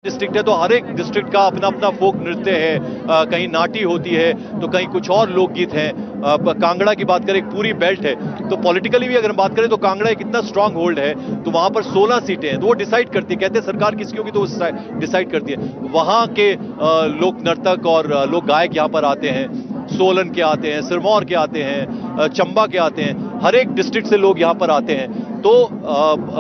District है तो हर एक डिस्ट्रिक्ट का अपना अपना फोक नृत्य है। कहीं नाटी होती है तो कहीं कुछ और लोकगीत हैं। कांगड़ा की बात करें, एक पूरी बेल्ट है तो पॉलिटिकली भी अगर हम बात करें तो कांगड़ा एक इतना स्ट्रांग होल्ड है तो वहां पर 16 सीटें हैं तो वो डिसाइड करती है, कहते हैं सरकार किसकी होगी तो वो डिसाइड करती है। वहां के लोक नर्तक और लोक गायक यहाँ पर आते हैं, सोलन के आते हैं, सिरमौर के आते हैं, चंबा के आते हैं, हर एक डिस्ट्रिक्ट से लोग यहाँ पर आते हैं तो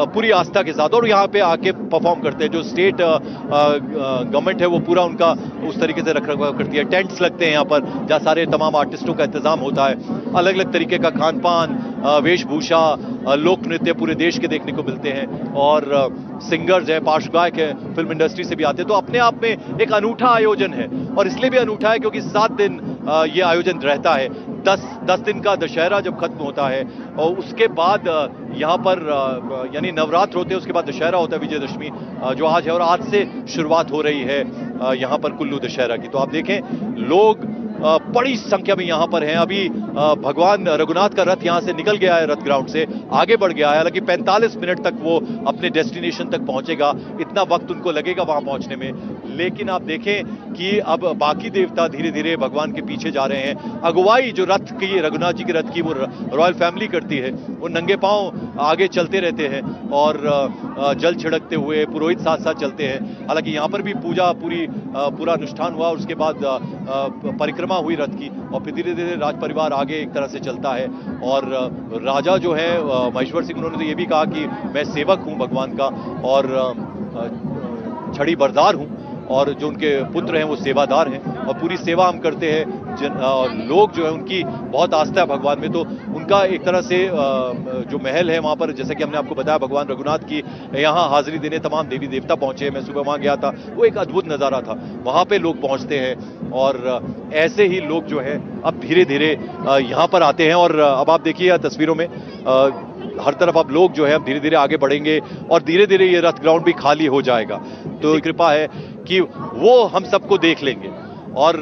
पूरी आस्था के साथ और यहाँ पे आके परफॉर्म करते हैं। जो स्टेट गवर्नमेंट है वो पूरा उनका उस तरीके से रखरखाव करती है। टेंट्स लगते हैं यहाँ पर जहाँ सारे तमाम आर्टिस्टों का इंतजाम होता है। अलग अलग तरीके का खान पान, वेशभूषा, लोक नृत्य पूरे देश के देखने को मिलते हैं और सिंगर्स हैं, पार्श्व गायक हैं, फिल्म इंडस्ट्री से भी आते हैं तो अपने आप में एक अनूठा आयोजन है। और इसलिए भी अनूठा है क्योंकि 7 दिन ये आयोजन रहता है। 10 दिन का दशहरा जब खत्म होता है और उसके बाद यहाँ पर यानी नवरात्र होते हैं, उसके बाद दशहरा होता है, विजयदशमी जो आज है और आज से शुरुआत हो रही है यहाँ पर कुल्लू दशहरा की। तो आप देखें लोग बड़ी संख्या में यहाँ पर हैं। अभी भगवान रघुनाथ का रथ यहाँ से निकल गया है, रथ ग्राउंड से आगे बढ़ गया है। हालांकि 45 मिनट तक वो अपने डेस्टिनेशन तक पहुंचेगा, इतना वक्त उनको लगेगा वहां पहुंचने में। लेकिन आप देखें कि अब बाकी देवता धीरे धीरे भगवान के पीछे जा रहे हैं। अगुवाई जो रथ की, रघुनाथ जी के रथ की वो रॉयल फैमिली करती है, वो नंगे पांव आगे चलते रहते हैं और जल छिड़कते हुए पुरोहित साथ साथ चलते हैं। हालांकि यहाँ पर भी पूरा अनुष्ठान हुआ और उसके बाद परिक्रमा हुई रथ की और फिर धीरे धीरे राज परिवार आगे एक तरह से चलता है। और राजा जो है महेश्वर सिंह, उन्होंने तो ये भी कहा कि मैं सेवक हूं भगवान का और छड़ी बरदार हूं और जो उनके पुत्र हैं वो सेवादार हैं और पूरी सेवा हम करते हैं। लोग जो है उनकी बहुत आस्था है भगवान में, तो उनका एक तरह से जो महल है वहां पर, जैसे कि हमने आपको बताया भगवान रघुनाथ की यहाँ हाजिरी देने तमाम देवी देवता पहुंचे। मैं सुबह वहां गया था, वो एक अद्भुत नजारा था। वहां पे लोग पहुंचते हैं और ऐसे ही लोग जो है अब धीरे धीरे यहाँ पर आते हैं और अब आप देखिए तस्वीरों में हर तरफ अब लोग जो है अब धीरे धीरे आगे बढ़ेंगे और धीरे धीरे ये रथ ग्राउंड भी खाली हो जाएगा। तो कृपा है कि वो हम सबको देख लेंगे और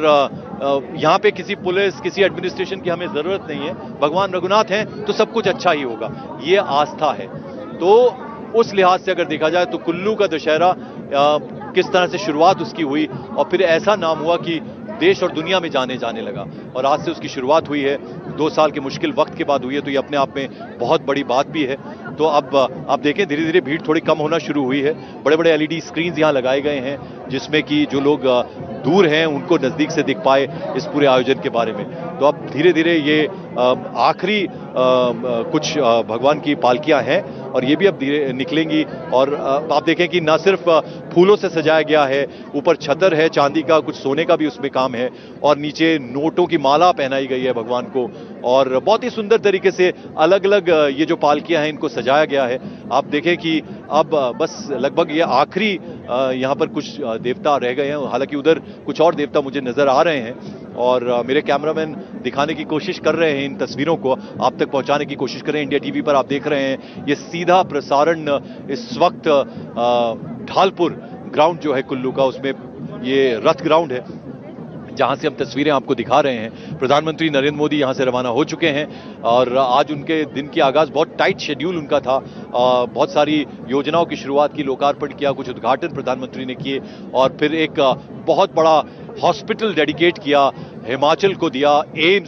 यहाँ पे किसी पुलिस, किसी एडमिनिस्ट्रेशन की हमें जरूरत नहीं है। भगवान रघुनाथ हैं तो सब कुछ अच्छा ही होगा, ये आस्था है। तो उस लिहाज से अगर देखा जाए तो कुल्लू का दशहरा किस तरह से शुरुआत उसकी हुई और फिर ऐसा नाम हुआ कि देश और दुनिया में जाने लगा और आज से उसकी शुरुआत हुई है। 2 साल के मुश्किल वक्त के बाद हुई है तो ये अपने आप में बहुत बड़ी बात भी है। तो अब आप देखें धीरे धीरे भीड़ थोड़ी कम होना शुरू हुई है। बड़े बड़े LED स्क्रीन्स यहाँ लगाए गए हैं जिसमें कि जो लोग दूर हैं उनको नजदीक से दिख पाए इस पूरे आयोजन के बारे में। तो अब धीरे धीरे ये आखिरी कुछ भगवान की पालकियां हैं और ये भी अब धीरे निकलेंगी और आप देखें कि ना सिर्फ फूलों से सजाया गया है, ऊपर छतर है चांदी का, कुछ सोने का भी उसमें काम है और नीचे नोटों की माला पहनाई गई है भगवान को और बहुत ही सुंदर तरीके से अलग अलग ये जो पालकियां हैं इनको सजाया गया है। आप देखें कि अब बस लगभग ये आखिरी यहाँ पर कुछ देवता रह गए हैं। हालांकि उधर कुछ और देवता मुझे नजर आ रहे हैं और मेरे कैमरामैन दिखाने की कोशिश कर रहे हैं, इन तस्वीरों को आप तक पहुंचाने की कोशिश कर रहे हैं। इंडिया टीवी पर आप देख रहे हैं ये सीधा प्रसारण इस वक्त ढालपुर ग्राउंड जो है कुल्लू का, उसमें ये रथ ग्राउंड है जहां से हम तस्वीरें आपको दिखा रहे हैं। प्रधानमंत्री नरेंद्र मोदी यहां से रवाना हो चुके हैं और आज उनके दिन की आगाज बहुत टाइट शेड्यूल उनका था। बहुत सारी योजनाओं की शुरुआत की, लोकार्पण किया, कुछ उद्घाटन प्रधानमंत्री ने किए और फिर एक बहुत बड़ा हॉस्पिटल डेडिकेट किया, हिमाचल को दिया, एम्स